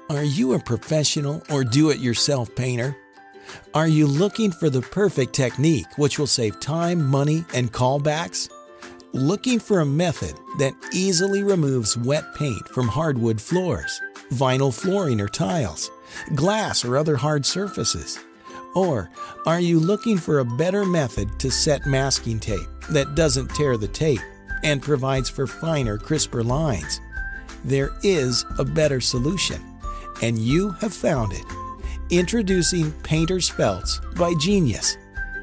Are you a professional or do-it-yourself painter? Are you looking for the perfect technique which will save time, money, and callbacks? Looking for a method that easily removes wet paint from hardwood floors, vinyl flooring or tiles, glass or other hard surfaces? Or are you looking for a better method to set masking tape that doesn't tear the tape and provides for finer, crisper lines? There is a better solution, and you have found it. Introducing Painter's Felts by Jenyes.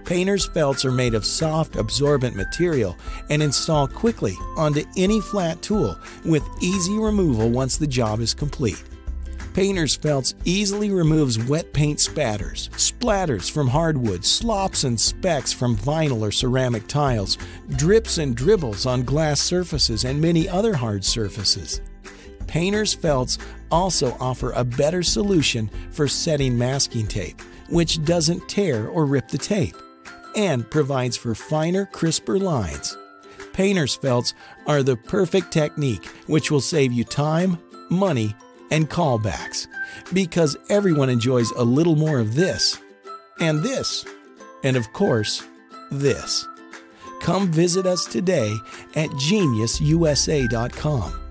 Painter's Felts are made of soft, absorbent material and install quickly onto any flat tool with easy removal once the job is complete. Painter's Felts easily removes wet paint spatters, splatters from hardwood, slops and specks from vinyl or ceramic tiles, drips and dribbles on glass surfaces and many other hard surfaces. Painter's Felts also offer a better solution for setting masking tape, which doesn't tear or rip the tape, and provides for finer, crisper lines. Painter's Felts are the perfect technique which will save you time, money, and callbacks, because everyone enjoys a little more of this, and of course, this. Come visit us today at jenyesusa.com.